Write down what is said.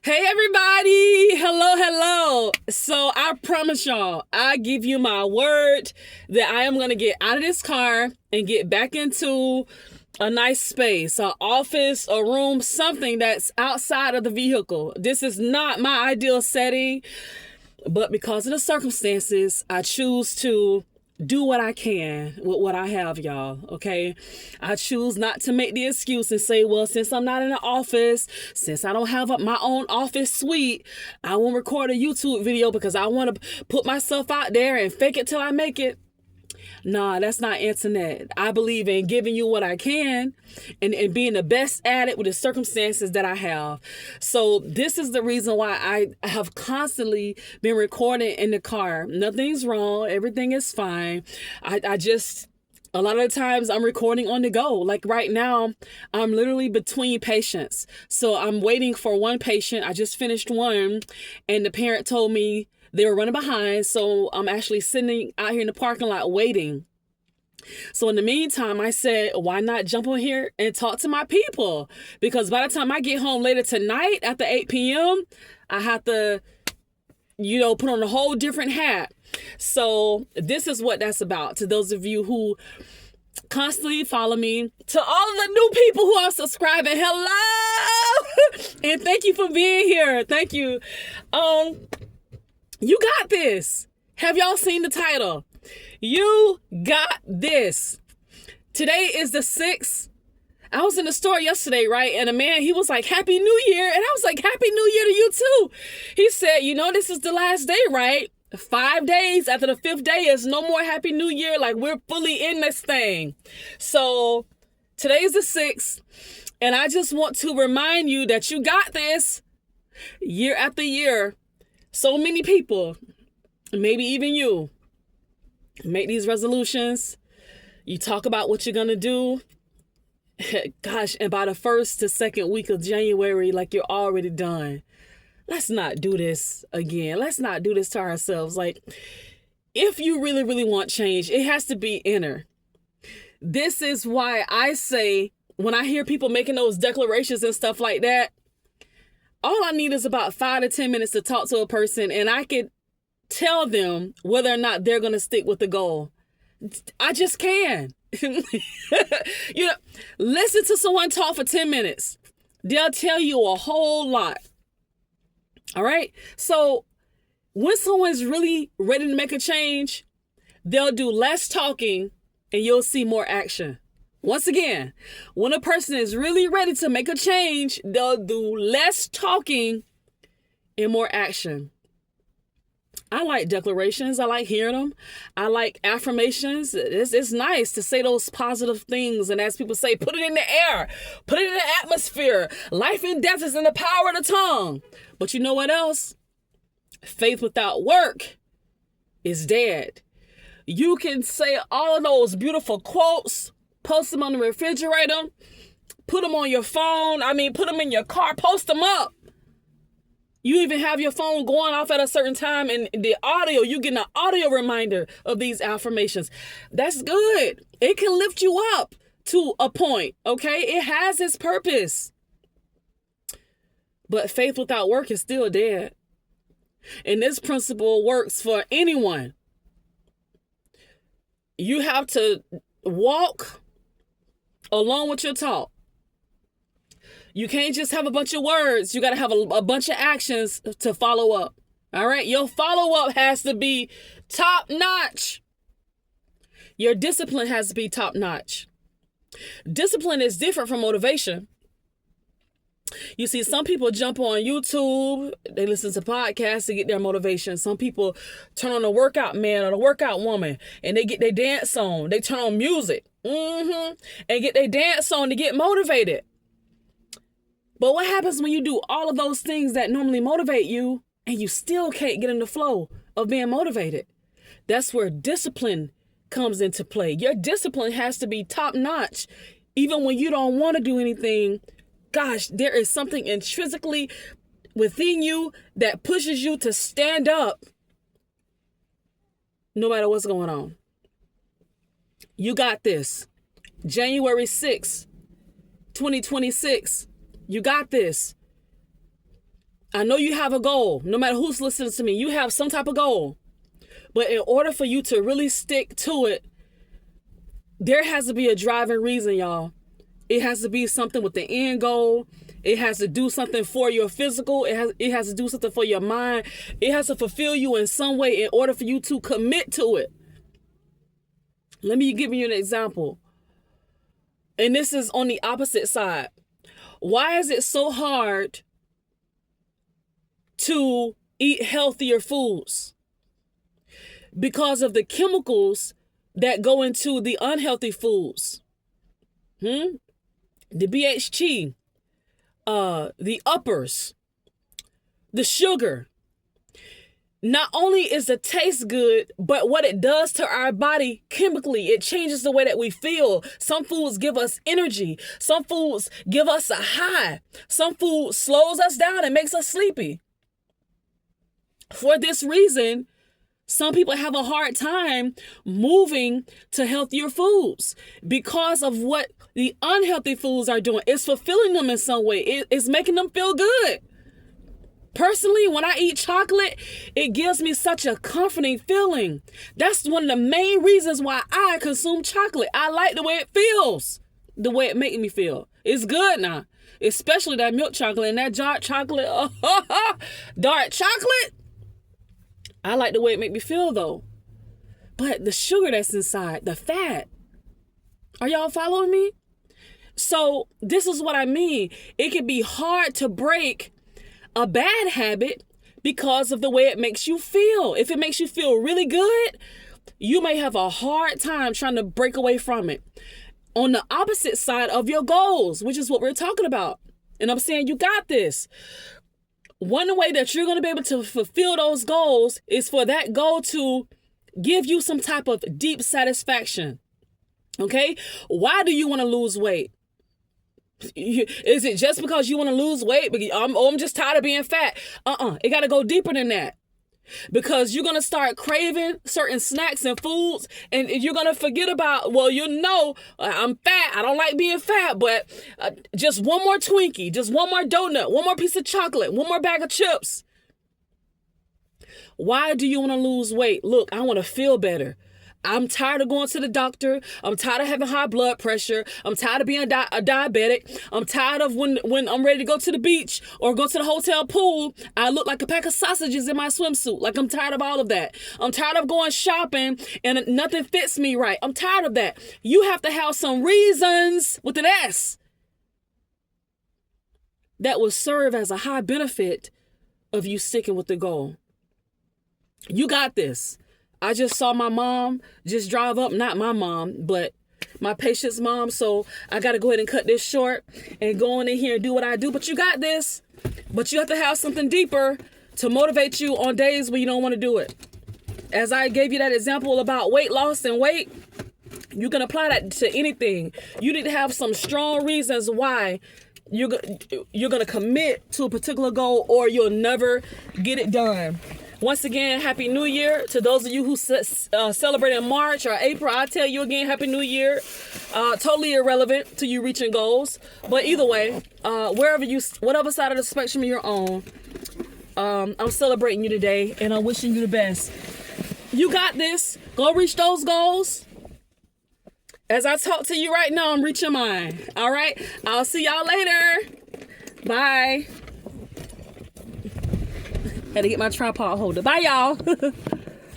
Hey everybody! Hello, hello. So I promise y'all, I give you my word that I am gonna get out of this car and get back into a nice space, an office, a room, something that's outside of the vehicle. This is not my ideal setting, but because of the circumstances, I choose to do what I can with what I have, y'all. Okay. I choose not to make the excuse and say, well, since I'm not in the office, since I don't have my own office suite, I won't record a YouTube video because I want to put myself out there and fake it till I make it. Nah, that's not internet. I believe in giving you what I can and being the best at it with the circumstances that I have. So this is the reason why I have constantly been recording in the car. Nothing's wrong. Everything is fine. I just a lot of the times I'm recording on the go. Like right now, I'm literally between patients. So I'm waiting for one patient. I just finished one, and the parent told me they were running behind. So I'm actually sitting out here in the parking lot waiting. So in the meantime, I said, why not jump on here and talk to my people? Because by the time I get home later tonight after 8 p.m., I have to, put on a whole different hat. So this is what that's about. To those of you who constantly follow me, to all of the new people who are subscribing, hello! And thank you for being here. Thank you. You got this. Have y'all seen the title? You got this. Today is the 6th. I was in the store yesterday, right? And a man, he was like, Happy New Year. And I was like, Happy New Year to you too. He said, this is the last day, right? 5 days after the 5th day is no more Happy New Year. Like, we're fully in this thing. So today is the 6th. And I just want to remind you that you got this year after year. So many people, maybe even you, make these resolutions. You talk about what you're going to do. Gosh, and by the 1st to 2nd week of January, like you're already done. Let's not do this again. Let's not do this to ourselves. Like, if you really, really want change, it has to be inner. This is why I say, when I hear people making those declarations and stuff like that, all I need is about 5 to 10 minutes to talk to a person, and I could tell them whether or not they're going to stick with the goal. I just can. Listen to someone talk for 10 minutes. They'll tell you a whole lot. All right. So when someone's really ready to make a change, they'll do less talking and you'll see more action. Once again, when a person is really ready to make a change, they'll do less talking and more action. I like declarations. I like hearing them. I like affirmations. It's nice to say those positive things. And as people say, put it in the air, put it in the atmosphere. Life and death is in the power of the tongue. But you know what else? Faith without work is dead. You can say all of those beautiful quotes, post them on the refrigerator, put them on your phone. Put them in your car, post them up. You even have your phone going off at a certain time, and the audio, you get an audio reminder of these affirmations. That's good. It can lift you up to a point, okay? It has its purpose. But faith without work is still dead. And this principle works for anyone. You have to walk along with your talk. You can't just have a bunch of words. You got to have a bunch of actions to follow up. All right. Your follow up has to be top notch. Your discipline has to be top notch. Discipline is different from motivation. You see, some people jump on YouTube, they listen to podcasts to get their motivation. Some people turn on the workout man or the workout woman and they get their dance on. They turn on music and get their dance on to get motivated. But what happens when you do all of those things that normally motivate you and you still can't get in the flow of being motivated? That's where discipline comes into play. Your discipline has to be top notch. Even when you don't want to do anything, gosh, there is something intrinsically within you that pushes you to stand up no matter what's going on. You got this. January 6th, 2026. You got this. I know you have a goal. No matter who's listening to me, you have some type of goal. But in order for you to really stick to it, there has to be a driving reason, y'all. It has to be something with the end goal. It has to do something for your physical. It has to do something for your mind. It has to fulfill you in some way in order for you to commit to it. Let me give you an example. And this is on the opposite side. Why is it so hard to eat healthier foods? Because of the chemicals that go into the unhealthy foods. The BHT, the uppers, the sugar. Not only is the taste good, but what it does to our body chemically, it changes the way that we feel. Some foods give us energy. Some foods give us a high. Some food slows us down and makes us sleepy. For this reason, some people have a hard time moving to healthier foods because of what the unhealthy foods are doing. It's fulfilling them in some way. It's making them feel good. Personally, when I eat chocolate, it gives me such a comforting feeling. That's one of the main reasons why I consume chocolate. I like the way it feels, the way it makes me feel. It's good now, especially that milk chocolate and that dark chocolate. Dark chocolate. I like the way it makes me feel though. But the sugar that's inside, the fat. Are y'all following me? So this is what I mean. It can be hard to break a bad habit because of the way it makes you feel. If it makes you feel really good, you may have a hard time trying to break away from it. On the opposite side of your goals, which is what we're talking about. And I'm saying you got this. One way that you're going to be able to fulfill those goals is for that goal to give you some type of deep satisfaction. Okay? Why do you want to lose weight? Is it just because you want to lose weight? I'm just tired of being fat. It got to go deeper than that. Because you're going to start craving certain snacks and foods, and you're going to forget about, I'm fat. I don't like being fat, but just one more Twinkie, just one more donut, one more piece of chocolate, one more bag of chips. Why do you want to lose weight? Look, I want to feel better. I'm tired of going to the doctor. I'm tired of having high blood pressure. I'm tired of being a diabetic. I'm tired of when I'm ready to go to the beach or go to the hotel pool, I look like a pack of sausages in my swimsuit. Like, I'm tired of all of that. I'm tired of going shopping and nothing fits me right. I'm tired of that. You have to have some reasons with an S that will serve as a high benefit of you sticking with the goal. You got this. I just saw my mom just drive up, not my mom, but my patient's mom. So I got to go ahead and cut this short and go on in here and do what I do. But you got this. But you have to have something deeper to motivate you on days when you don't want to do it. As I gave you that example about weight loss and weight, you can apply that to anything. You need to have some strong reasons why you're going to commit to a particular goal, or you'll never get it done. Once again, Happy New Year to those of you who celebrate in March or April. I tell you again, Happy New Year. Totally irrelevant to you reaching goals, but either way, whatever side of the spectrum you're on, I'm celebrating you today, and I'm wishing you the best. You got this. Go reach those goals. As I talk to you right now, I'm reaching mine. All right. I'll see y'all later. Bye. Had to get my tripod holder. Bye, y'all.